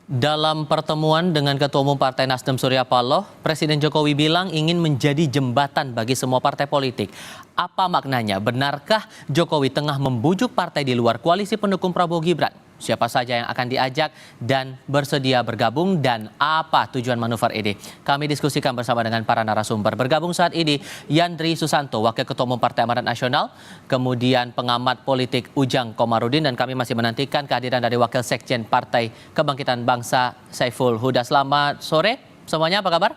Dalam pertemuan dengan Ketua Umum Partai Nasdem Surya Paloh, Presiden Jokowi bilang ingin menjadi jembatan bagi semua partai politik. Apa maknanya? Benarkah Jokowi tengah membujuk partai di luar koalisi pendukung Prabowo Gibran? Siapa saja yang akan diajak dan bersedia bergabung dan apa tujuan manuver ini? Kami diskusikan bersama dengan para narasumber. Bergabung saat ini Yandri Susanto, Wakil Ketua Umum Partai Amanat Nasional, kemudian pengamat politik Ujang Komarudin, dan kami masih menantikan kehadiran dari Wakil Sekjen Partai Kebangkitan Bangsa Saiful Huda. Selamat sore semuanya, apa kabar?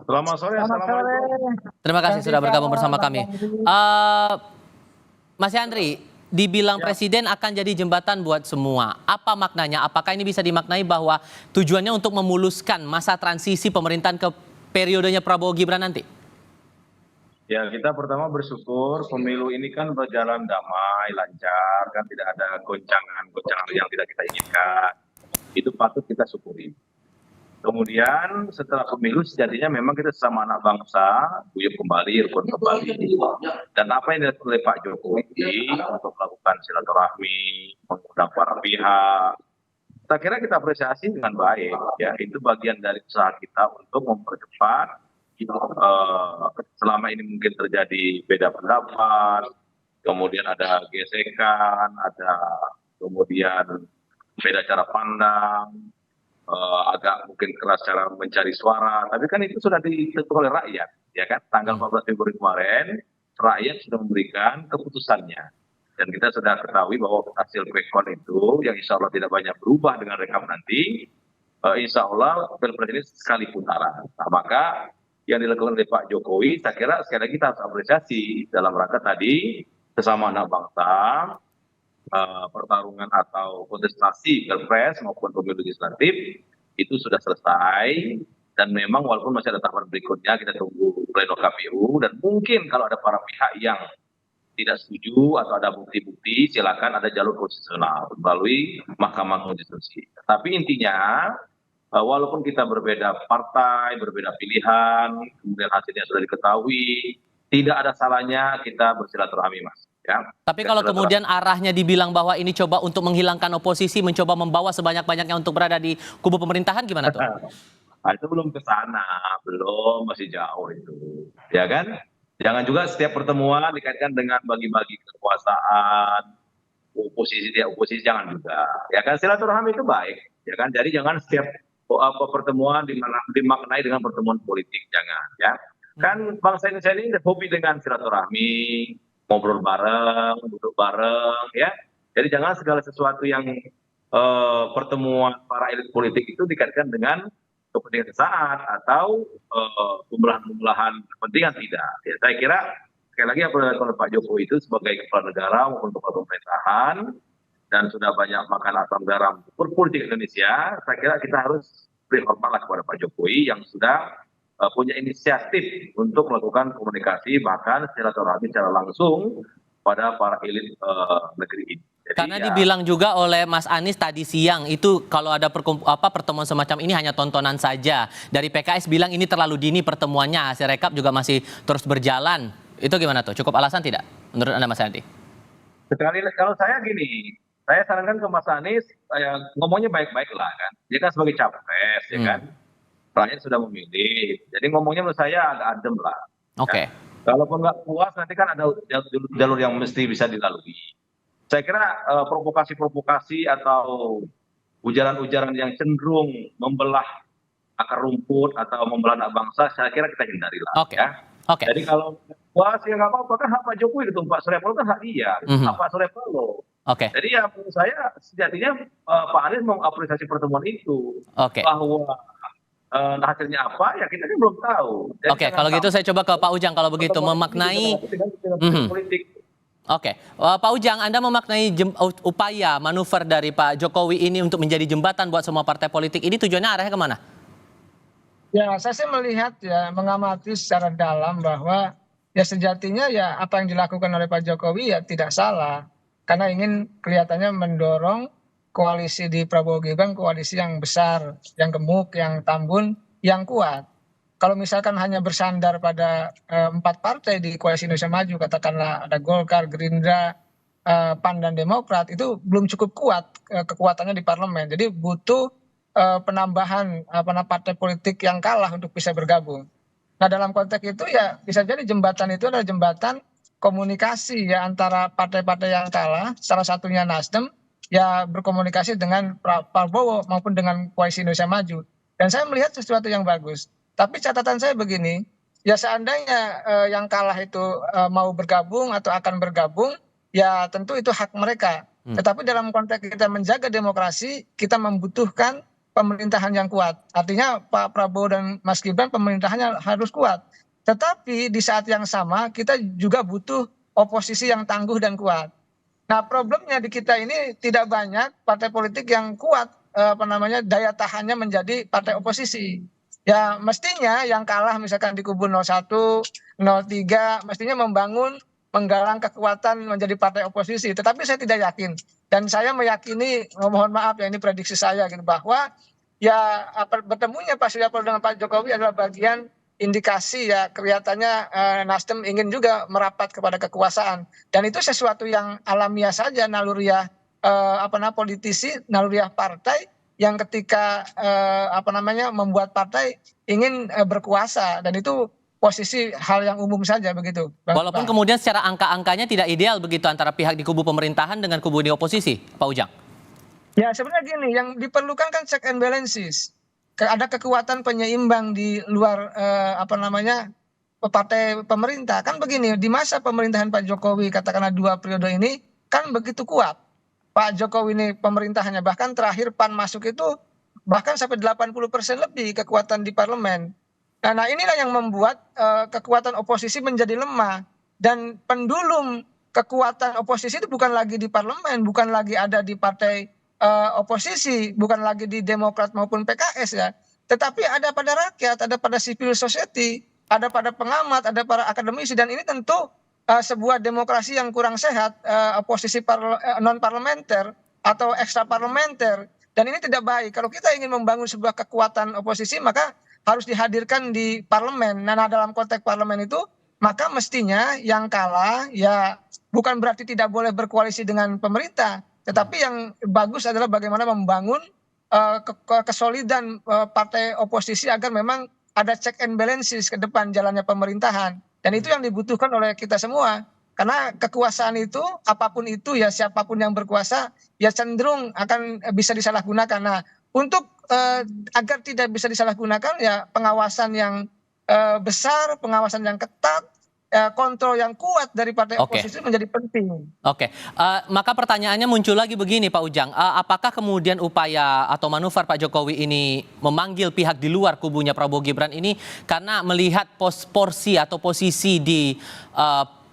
Selamat sore, assalamualaikum. Terima kasih sudah bergabung bersama kami. Mas Yandri, dibilang Presiden akan jadi jembatan buat semua. Apa maknanya? Apakah ini bisa dimaknai bahwa tujuannya untuk memuluskan masa transisi pemerintahan ke periodenya Prabowo Gibran nanti? Ya, kita pertama bersyukur pemilu ini kan berjalan damai, lancar, kan tidak ada goncangan-goncangan yang tidak kita inginkan. Itu patut kita syukuri. Kemudian setelah pemilu sejatinya memang kita sesama anak bangsa, guyup kembali, rukun kembali. Dan apa yang dilakukan oleh Pak Jokowi untuk melakukan silaturahmi, mengundang para pihak, saya kira kita apresiasi dengan baik. Ya, itu bagian dari usaha kita untuk mempercepat. Selama ini mungkin terjadi beda pendapat, kemudian ada gesekan, ada kemudian beda cara pandang, agak mungkin keras cara mencari suara, tapi kan itu sudah ditentukan oleh rakyat, ya kan? Tanggal 14 Februari kemarin, rakyat sudah memberikan keputusannya. Dan kita sudah ketahui bahwa hasil quick count itu, yang insya Allah tidak banyak berubah dengan rekap nanti, insya Allah pilpres ini sekali putaran. Nah, maka yang dilakukan oleh Pak Jokowi, saya kira sekali lagi kita harus apresiasi dalam rangka tadi, sesama anak bangsa, pertarungan atau kontestasi pilpres maupun pemilu legislatif itu sudah selesai, dan memang walaupun masih ada tahapan berikutnya, kita tunggu pleno KPU, dan mungkin kalau ada para pihak yang tidak setuju atau ada bukti-bukti, silakan ada jalur konstitusional melalui Mahkamah Konstitusi. Tapi intinya, walaupun kita berbeda partai, berbeda pilihan, kemudian hasilnya sudah diketahui, tidak ada salahnya kita bersilaturahmi, Mas. Ya. Tapi kalau kemudian arahnya dibilang bahwa ini coba untuk menghilangkan oposisi, mencoba membawa sebanyak-banyaknya untuk berada di kubu pemerintahan, gimana tuh? Nah, itu belum ke sana, belum, masih jauh itu, ya kan? Jangan juga setiap pertemuan dikaitkan dengan bagi-bagi kekuasaan, oposisi dia oposisi, jangan juga, ya kan? Silaturahmi itu baik, ya kan? Jadi jangan setiap pertemuan dimaknai dengan pertemuan politik, jangan, ya. Kan bangsa Indonesia ini hobi dengan silaturahmi, ngobrol bareng, duduk bareng, ya. Jadi jangan segala sesuatu yang pertemuan para elit politik itu dikaitkan dengan kepentingan sesaat atau pembelahan kepentingan, tidak. Ya, saya kira sekali lagi apa yang dilakukan oleh Pak Jokowi itu sebagai kepala negara maupun kepala pemerintahan, dan sudah banyak makan asam garam berpolitik Indonesia, saya kira kita harus beri hormatlah kepada Pak Jokowi yang sudah punya inisiatif untuk melakukan komunikasi bahkan silaturahmi secara langsung pada para elit negeri ini. Jadi, karena dibilang juga oleh Mas Anies tadi siang itu kalau ada pertemuan semacam ini hanya tontonan saja. Dari PKS bilang ini terlalu dini pertemuannya, hasil rekap juga masih terus berjalan. Itu gimana tuh? Cukup alasan tidak menurut Anda, Mas Andi? Sekali kalau saya gini, saya sarankan ke Mas Anies, ngomongnya baik-baik lah kan. Dia kan sebagai capres, ya kan. Rakyat sudah memilih, jadi ngomongnya menurut saya agak adem lah. Oke. Ya. Kalaupun nggak puas nanti kan ada jalur yang mesti bisa dilalui. Saya kira provokasi-provokasi atau ujaran-ujaran yang cenderung membelah akar rumput atau membelah anak bangsa, saya kira kita hindari lah. Oke. Ya. Oke. Jadi kalau puas ya nggak apa-apa, kan hak Pak Jokowi itu, Pak Surya Paloh kan hak dia, hak Pak Surya Paloh. Oke. Jadi ya menurut saya sejatinya Pak Anies mengapresiasi pertemuan itu. Oke. Bahwa hasilnya apa ya kita kan belum tahu. Oke, kalau gitu saya coba ke Pak Ujang kalau begitu memaknai politik. Oke, Pak Ujang, Anda memaknai upaya manuver dari Pak Jokowi ini untuk menjadi jembatan buat semua partai politik ini tujuannya arahnya kemana? Ya, saya sih melihat ya, mengamati secara dalam bahwa ya sejatinya ya apa yang dilakukan oleh Pak Jokowi ya tidak salah. Karena ingin kelihatannya mendorong koalisi di Prabowo Gibran, koalisi yang besar, yang gemuk, yang tambun, yang kuat. Kalau misalkan hanya bersandar pada 4 partai di koalisi Indonesia Maju, katakanlah ada Golkar, Gerindra, PAN dan Demokrat, itu belum cukup kuat kekuatannya di parlemen. Jadi butuh penambahan partai politik yang kalah untuk bisa bergabung. Nah, dalam konteks itu ya bisa jadi jembatan itu adalah jembatan komunikasi ya antara partai-partai yang kalah, salah satunya Nasdem, ya berkomunikasi dengan Prabowo maupun dengan Koalisi Indonesia Maju. Dan saya melihat sesuatu yang bagus. Tapi catatan saya begini, ya seandainya yang kalah itu mau bergabung atau akan bergabung, ya tentu itu hak mereka. Tetapi dalam konteks kita menjaga demokrasi, kita membutuhkan pemerintahan yang kuat. Artinya Pak Prabowo dan Mas Gibran pemerintahannya harus kuat. Tetapi di saat yang sama kita juga butuh oposisi yang tangguh dan kuat. Nah, problemnya di kita ini tidak banyak partai politik yang kuat daya tahannya menjadi partai oposisi. Ya mestinya yang kalah misalkan di kubu 01, 03 mestinya menggalang kekuatan menjadi partai oposisi. Tetapi saya tidak yakin. Dan saya meyakini, mohon maaf ya ini prediksi saya gitu, bahwa ya bertemunya Pak Surya Paloh dengan Pak Jokowi adalah bagian indikasi ya kelihatannya Nasdem ingin juga merapat kepada kekuasaan. Dan itu sesuatu yang alamiah saja, naluriah politisi, naluriah partai yang ketika membuat partai ingin berkuasa, dan itu posisi hal yang umum saja begitu. Walaupun kemudian secara angka-angkanya tidak ideal begitu antara pihak di kubu pemerintahan dengan kubu di oposisi, Pak Ujang. Ya sebenarnya gini, yang diperlukan kan check and balances. Ada kekuatan penyeimbang di luar partai pemerintah. Kan begini, di masa pemerintahan Pak Jokowi katakanlah 2 periode ini kan begitu kuat. Pak Jokowi ini pemerintahannya, bahkan terakhir PAN masuk itu bahkan sampai 80% lebih kekuatan di parlemen. Nah inilah yang membuat kekuatan oposisi menjadi lemah. Dan pendulum kekuatan oposisi itu bukan lagi di parlemen, bukan lagi ada di partai oposisi, bukan lagi di Demokrat maupun PKS ya. Tetapi ada pada rakyat, ada pada civil society, ada pada pengamat, ada para akademisi. Dan ini tentu sebuah demokrasi yang kurang sehat, oposisi non parlementer atau ekstra parlementer. Dan ini tidak baik. Kalau kita ingin membangun sebuah kekuatan oposisi, maka harus dihadirkan di parlemen. Nah, dalam konteks parlemen itu, maka mestinya yang kalah ya bukan berarti tidak boleh berkoalisi dengan pemerintah, tetapi yang bagus adalah bagaimana membangun kesolidan partai oposisi agar memang ada check and balances ke depan jalannya pemerintahan. Dan itu yang dibutuhkan oleh kita semua. Karena kekuasaan itu, apapun itu ya siapapun yang berkuasa, ya cenderung akan bisa disalahgunakan. Nah, untuk agar tidak bisa disalahgunakan ya pengawasan yang besar, pengawasan yang ketat, kontrol yang kuat dari partai oposisi menjadi penting. Maka pertanyaannya muncul lagi begini Pak Ujang, apakah kemudian upaya atau manuver Pak Jokowi ini memanggil pihak di luar kubunya Prabowo Gibran ini karena melihat porsi atau posisi di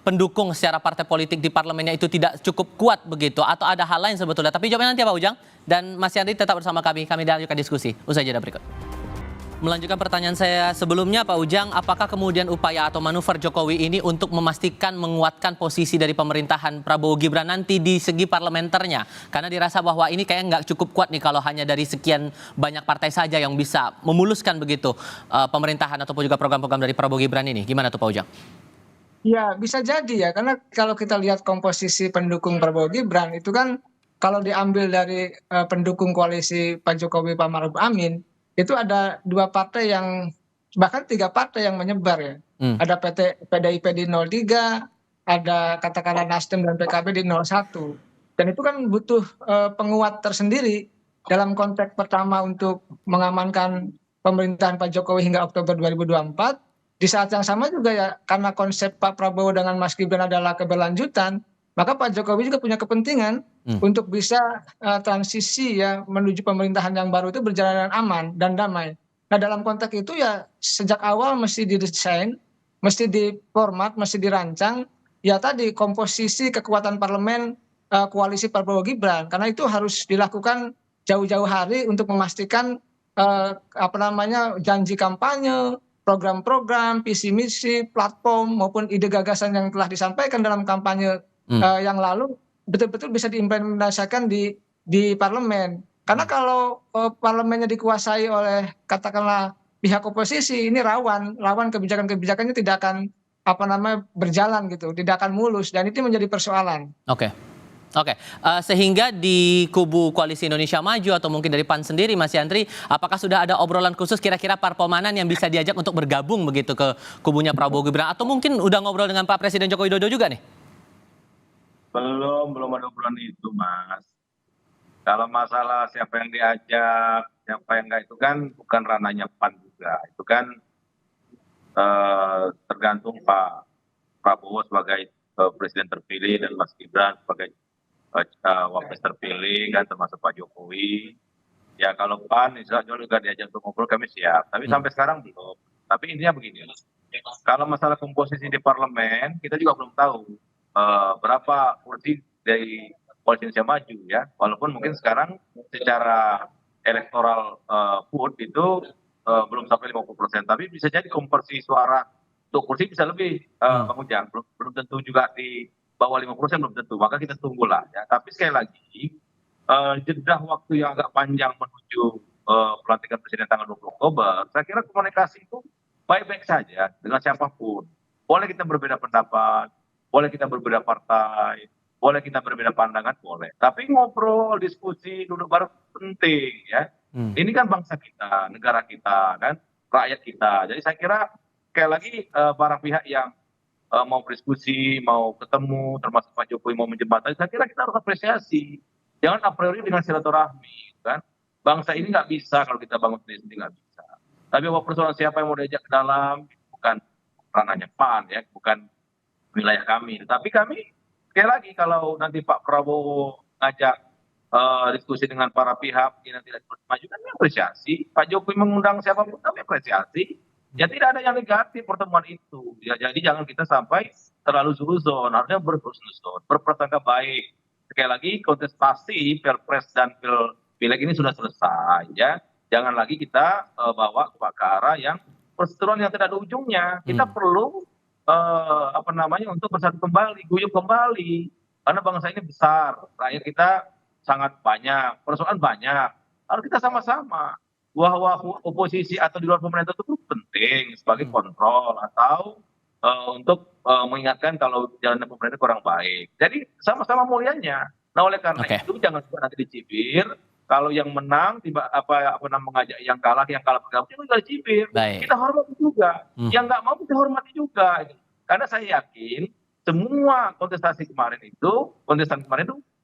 pendukung secara partai politik di parlemennya itu tidak cukup kuat begitu, atau ada hal lain sebetulnya? Tapi jawabnya nanti ya Pak Ujang, dan Mas Yandri tetap bersama kami lanjutkan diskusi usai jeda berikut. Melanjutkan pertanyaan saya sebelumnya Pak Ujang, apakah kemudian upaya atau manuver Jokowi ini untuk memastikan menguatkan posisi dari pemerintahan Prabowo Gibran nanti di segi parlementernya? Karena dirasa bahwa ini kayaknya nggak cukup kuat nih kalau hanya dari sekian banyak partai saja yang bisa memuluskan begitu pemerintahan ataupun juga program-program dari Prabowo Gibran ini. Gimana tuh Pak Ujang? Ya bisa jadi ya, karena kalau kita lihat komposisi pendukung Prabowo Gibran itu kan kalau diambil dari pendukung koalisi Pak Jokowi Pak Maruf Amin, itu ada 2 partai yang, bahkan 3 partai yang menyebar ya. Ada PDIP di 03, ada katakanlah Nasdem dan PKB di 01. Dan itu kan butuh penguat tersendiri dalam konteks pertama untuk mengamankan pemerintahan Pak Jokowi hingga Oktober 2024. Di saat yang sama juga ya, karena konsep Pak Prabowo dengan Mas Gibran adalah keberlanjutan, maka Pak Jokowi juga punya kepentingan untuk bisa transisi ya menuju pemerintahan yang baru itu berjalan dengan aman dan damai. Nah dalam konteks itu ya sejak awal mesti didesain, mesti diformat, mesti dirancang ya tadi komposisi kekuatan parlemen koalisi Prabowo Gibran, karena itu harus dilakukan jauh-jauh hari untuk memastikan janji kampanye, program-program, visi misi, platform maupun ide gagasan yang telah disampaikan dalam kampanye yang lalu betul-betul bisa diimplementasikan di parlemen. Karena kalau parlemennya dikuasai oleh katakanlah pihak oposisi, ini rawan kebijakan-kebijakannya tidak akan berjalan gitu, tidak akan mulus, dan itu menjadi persoalan. Oke, sehingga di kubu Koalisi Indonesia Maju atau mungkin dari PAN sendiri, Mas Yandri, apakah sudah ada obrolan khusus kira-kira parpol mana yang bisa diajak untuk bergabung begitu ke kubunya Prabowo Gibran? Atau mungkin udah ngobrol dengan Pak Presiden Joko Widodo juga nih? Belum ada obrolan itu, Mas. Kalau masalah siapa yang diajak, siapa yang enggak, itu kan bukan ranahnya PAN juga. Itu kan tergantung Pak Prabowo sebagai presiden terpilih dan Mas Gibran sebagai wapres terpilih, kan termasuk Pak Jokowi. Ya kalau PAN insya Allah juga diajak untuk ngobrol, kami siap. Tapi sampai sekarang belum. Tapi intinya begini, kalau masalah komposisi di parlemen, kita juga belum tahu berapa kursi dari Koalisi Indonesia Maju ya. Walaupun mungkin sekarang secara elektoral vote itu belum sampai 50%, tapi bisa jadi komposisi suara untuk kursi bisa lebih, Bang Ujang. Belum tentu juga di bawah 50%, belum tentu. Maka kita tunggulah ya. Tapi sekali lagi, jeda waktu yang agak panjang menuju pelantikan presiden tanggal 20 Oktober, saya kira komunikasi itu baik-baik saja dengan siapapun. Boleh kita berbeda pendapat, boleh kita berbeda partai, boleh kita berbeda pandangan, boleh. Tapi ngobrol, diskusi, duduk bareng penting ya. Ini kan bangsa kita, negara kita, kan rakyat kita. Jadi saya kira sekali lagi para pihak yang mau berdiskusi, mau ketemu, termasuk Pak Jokowi mau menjembatani, saya kira kita harus apresiasi. Jangan a priori dengan silaturahmi, kan? Bangsa ini nggak bisa kalau kita bangun sendiri, nggak bisa. Tapi bahwa persoalan siapa yang mau diajak ke dalam, bukan ranahnya PAN ya, bukan wilayah kami. Tapi kami sekali lagi kalau nanti Pak Prabowo ngajak diskusi dengan para pihak yang tidak maju, kan kami apresiasi. Pak Jokowi mengundang siapapun, kami apresiasi. Ya tidak ada yang negatif pertemuan itu. Ya jadi jangan kita sampai terlalu suzon, harusnya berhusnuzon, berprasangka baik. Sekali lagi kontestasi Pilpres dan Pileg ini sudah selesai ya. Jangan lagi kita bawa ke arah yang perseteruan yang tidak ada ujungnya. Kita perlu untuk bersatu kembali, guyup kembali. Karena bangsa ini besar, rakyat kita sangat banyak, persoalan banyak. Harus kita sama-sama. Bahwa oposisi atau di luar pemerintah itu penting sebagai kontrol atau untuk mengingatkan kalau jalannya pemerintah kurang baik. Jadi sama-sama mulianya. Nah oleh karena itu jangan juga nanti dicibir. Kalau yang menang mengajak yang kalah bergabung juga dicibir. Kita hormati juga. Yang nggak mau kita hormati juga. Karena saya yakin semua kontestasi kemarin itu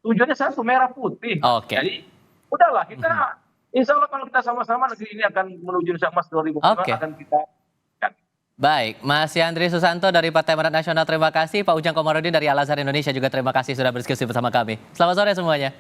tujuannya satu, merah putih. Jadi udahlah kita insya Allah kalau kita sama-sama negeri ini akan menuju Indonesia Emas 2045 akan kita. Baik, Mas Yandri Susanto dari Partai Amanat Nasional, terima kasih. Pak Ujang Komarudin dari Al Azhar Indonesia juga terima kasih sudah berdiskusi bersama kami. Selamat sore semuanya.